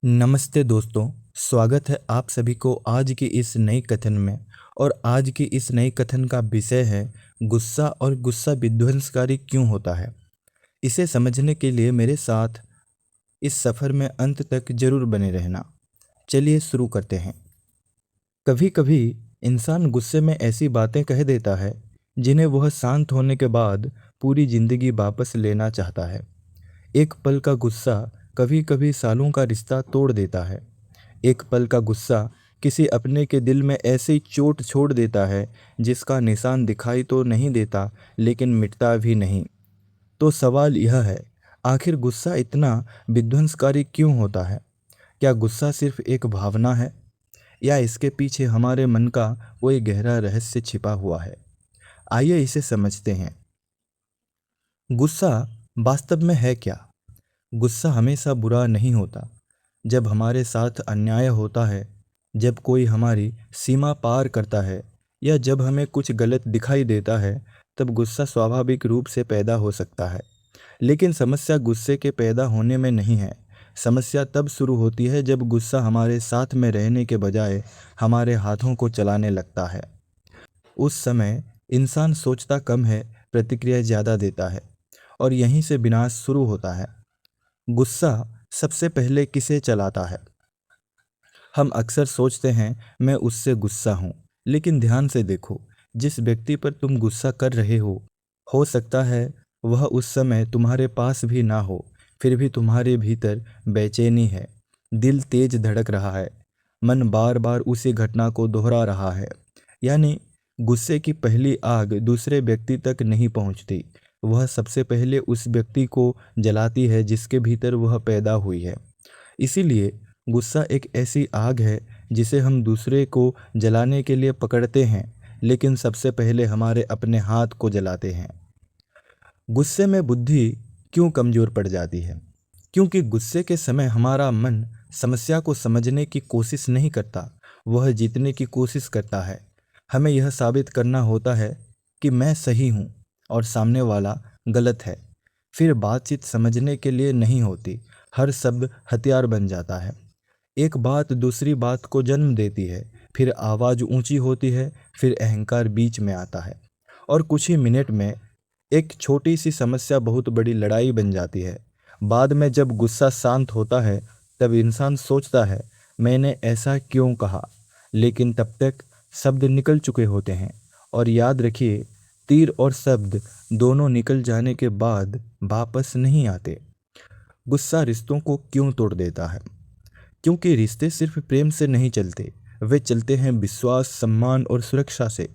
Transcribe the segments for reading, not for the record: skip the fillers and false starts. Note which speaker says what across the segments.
Speaker 1: नमस्ते दोस्तों। स्वागत है आप सभी को आज की इस नई कथन में। और आज की इस नई कथन का विषय है गुस्सा और गुस्सा विध्वंसकारी क्यों होता है। इसे समझने के लिए मेरे साथ इस सफ़र में अंत तक जरूर बने रहना। चलिए शुरू करते हैं। कभी कभी इंसान गुस्से में ऐसी बातें कह देता है जिन्हें वह शांत होने के बाद पूरी ज़िंदगी वापस लेना चाहता है। एक पल का गुस्सा कभी कभी सालों का रिश्ता तोड़ देता है। एक पल का गुस्सा किसी अपने के दिल में ऐसी चोट छोड़ देता है जिसका निशान दिखाई तो नहीं देता लेकिन मिटता भी नहीं। तो सवाल यह है, आखिर गुस्सा इतना विध्वंसकारी क्यों होता है। क्या गुस्सा सिर्फ एक भावना है या इसके पीछे हमारे मन का कोई गहरा रहस्य छिपा हुआ है। आइए इसे समझते हैं। गुस्सा वास्तव में है क्या। गुस्सा हमेशा बुरा नहीं होता। जब हमारे साथ अन्याय होता है, जब कोई हमारी सीमा पार करता है या जब हमें कुछ गलत दिखाई देता है, तब गुस्सा स्वाभाविक रूप से पैदा हो सकता है। लेकिन समस्या गुस्से के पैदा होने में नहीं है। समस्या तब शुरू होती है जब गुस्सा हमारे साथ में रहने के बजाय हमारे हाथों को चलाने लगता है। उस समय इंसान सोचता कम है, प्रतिक्रिया ज़्यादा देता है और यहीं से विनाश शुरू होता है। गुस्सा सबसे पहले किसे चलाता है। हम अक्सर सोचते हैं मैं उससे गुस्सा हूँ, लेकिन ध्यान से देखो, जिस व्यक्ति पर तुम गुस्सा कर रहे हो सकता है वह उस समय तुम्हारे पास भी ना हो, फिर भी तुम्हारे भीतर बेचैनी है, दिल तेज धड़क रहा है, मन बार बार उसी घटना को दोहरा रहा है। यानी गुस्से की पहली आग दूसरे व्यक्ति तक नहीं पहुंचती, वह सबसे पहले उस व्यक्ति को जलाती है जिसके भीतर वह पैदा हुई है। इसीलिए गुस्सा एक ऐसी आग है जिसे हम दूसरे को जलाने के लिए पकड़ते हैं, लेकिन सबसे पहले हमारे अपने हाथ को जलाते हैं। गुस्से में बुद्धि क्यों कमज़ोर पड़ जाती है। क्योंकि गुस्से के समय हमारा मन समस्या को समझने की कोशिश नहीं करता, वह जीतने की कोशिश करता है। हमें यह साबित करना होता है कि मैं सही हूँ और सामने वाला गलत है। फिर बातचीत समझने के लिए नहीं होती, हर शब्द हथियार बन जाता है। एक बात दूसरी बात को जन्म देती है, फिर आवाज़ ऊंची होती है, फिर अहंकार बीच में आता है और कुछ ही मिनट में एक छोटी सी समस्या बहुत बड़ी लड़ाई बन जाती है। बाद में जब गुस्सा शांत होता है, तब इंसान सोचता है मैंने ऐसा क्यों कहा, लेकिन तब तक शब्द निकल चुके होते हैं। और याद रखिए, तीर और शब्द दोनों निकल जाने के बाद वापस नहीं आते। गुस्सा रिश्तों को क्यों तोड़ देता है। क्योंकि रिश्ते सिर्फ प्रेम से नहीं चलते, वे चलते हैं विश्वास, सम्मान और सुरक्षा से।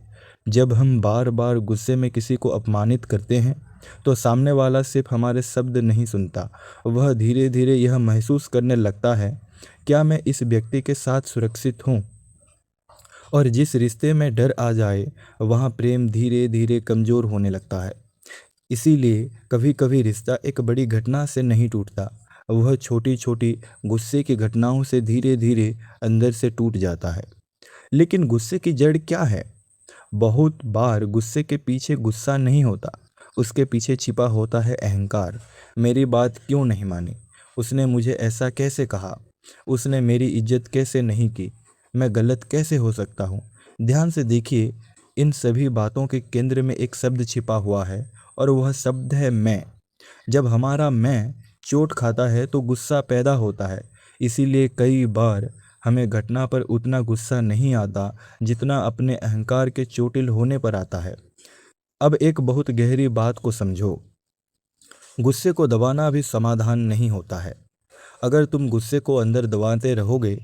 Speaker 1: जब हम बार बार गुस्से में किसी को अपमानित करते हैं, तो सामने वाला सिर्फ हमारे शब्द नहीं सुनता, वह धीरे धीरे यह महसूस करने लगता है क्या मैं इस व्यक्ति के साथ सुरक्षित हूँ। और जिस रिश्ते में डर आ जाए, वहाँ प्रेम धीरे धीरे कमज़ोर होने लगता है। इसीलिए कभी कभी रिश्ता एक बड़ी घटना से नहीं टूटता, वह छोटी छोटी गुस्से की घटनाओं से धीरे धीरे अंदर से टूट जाता है। लेकिन गुस्से की जड़ क्या है। बहुत बार गुस्से के पीछे गुस्सा नहीं होता, उसके पीछे छिपा होता है अहंकार। मेरी बात क्यों नहीं मानी, उसने मुझे ऐसा कैसे कहा, उसने मेरी इज्जत कैसे नहीं की, मैं गलत कैसे हो सकता हूँ। ध्यान से देखिए, इन सभी बातों के केंद्र में एक शब्द छिपा हुआ है और वह शब्द है मैं। जब हमारा मैं चोट खाता है तो गुस्सा पैदा होता है। इसीलिए कई बार हमें घटना पर उतना गुस्सा नहीं आता जितना अपने अहंकार के चोटिल होने पर आता है। अब एक बहुत गहरी बात को समझो, गुस्से को दबाना भी समाधान नहीं होता है। अगर तुम गुस्से को अंदर दबाते रहोगे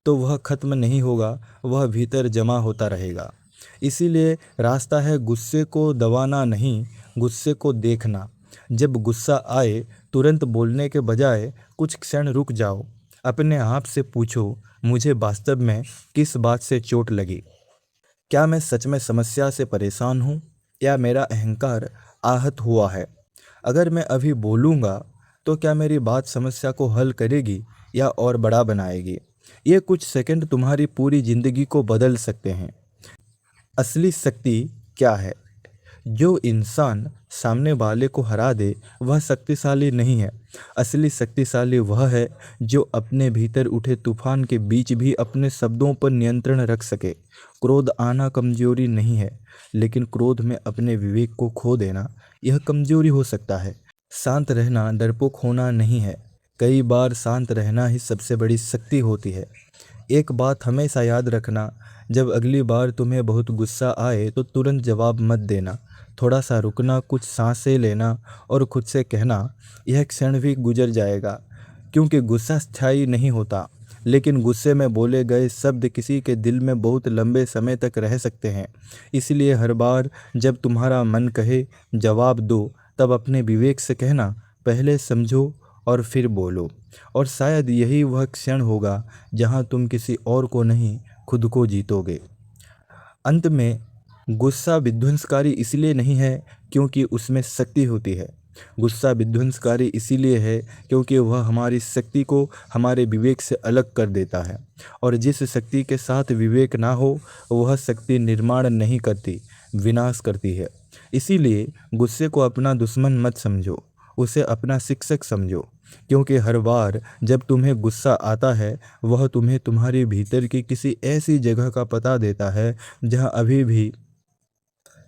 Speaker 1: तो वह खत्म नहीं होगा, वह भीतर जमा होता रहेगा। इसीलिए रास्ता है गुस्से को दबाना नहीं, गुस्से को देखना। जब गुस्सा आए, तुरंत बोलने के बजाय कुछ क्षण रुक जाओ। अपने आप से पूछो, मुझे वास्तव में किस बात से चोट लगी। क्या मैं सच में समस्या से परेशान हूँ या मेरा अहंकार आहत हुआ है। अगर मैं अभी बोलूँगा तो क्या मेरी बात समस्या को हल करेगी या और बड़ा बनाएगी। ये कुछ सेकंड तुम्हारी पूरी ज़िंदगी को बदल सकते हैं। असली शक्ति क्या है। जो इंसान सामने वाले को हरा दे वह शक्तिशाली नहीं है। असली शक्तिशाली वह है जो अपने भीतर उठे तूफान के बीच भी अपने शब्दों पर नियंत्रण रख सके। क्रोध आना कमजोरी नहीं है, लेकिन क्रोध में अपने विवेक को खो देना यह कमजोरी हो सकता है। शांत रहना डरपोक होना नहीं है, कई बार शांत रहना ही सबसे बड़ी शक्ति होती है। एक बात हमेशा याद रखना, जब अगली बार तुम्हें बहुत गुस्सा आए तो तुरंत जवाब मत देना। थोड़ा सा रुकना, कुछ सांसें लेना और खुद से कहना यह क्षण भी गुजर जाएगा, क्योंकि गुस्सा स्थायी नहीं होता, लेकिन गुस्से में बोले गए शब्द किसी के दिल में बहुत लंबे समय तक रह सकते हैं। इसलिए हर बार जब तुम्हारा मन कहे जवाब दो, तब अपने विवेक से कहना पहले समझो और फिर बोलो। और शायद यही वह क्षण होगा जहां तुम किसी और को नहीं, खुद को जीतोगे। अंत में, गुस्सा विध्वंसकारी इसलिए नहीं है क्योंकि उसमें शक्ति होती है। गुस्सा विध्वंसकारी इसीलिए है क्योंकि वह हमारी शक्ति को हमारे विवेक से अलग कर देता है। और जिस शक्ति के साथ विवेक ना हो, वह शक्ति निर्माण नहीं करती, विनाश करती है। इसीलिए गुस्से को अपना दुश्मन मत समझो, उसे अपना शिक्षक समझो। क्योंकि हर बार जब तुम्हें गुस्सा आता है, वह तुम्हें तुम्हारे भीतर की किसी ऐसी जगह का पता देता है जहां अभी भी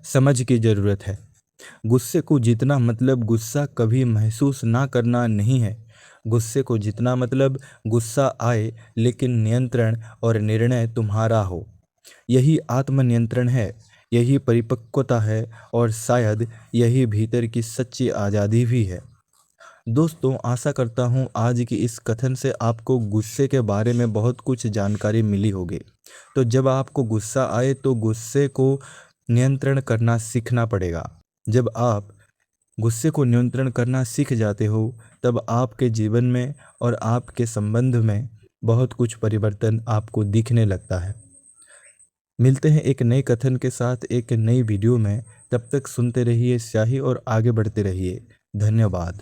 Speaker 1: समझ की ज़रूरत है। गुस्से को जीतना मतलब गुस्सा कभी महसूस ना करना नहीं है। गुस्से को जीतना मतलब गुस्सा आए लेकिन नियंत्रण और निर्णय तुम्हारा हो। यही आत्मनियंत्रण है, यही परिपक्वता है और शायद यही भीतर की सच्ची आज़ादी भी है। दोस्तों, आशा करता हूँ आज की इस कथन से आपको गुस्से के बारे में बहुत कुछ जानकारी मिली होगी। तो जब आपको गुस्सा आए तो गुस्से को नियंत्रण करना सीखना पड़ेगा। जब आप गुस्से को नियंत्रण करना सीख जाते हो, तब आपके जीवन में और आपके संबंध में बहुत कुछ परिवर्तन आपको दिखने लगता है। मिलते हैं एक नए कथन के साथ एक नई वीडियो में। तब तक सुनते रहिए स्याही और आगे बढ़ते रहिए। धन्यवाद।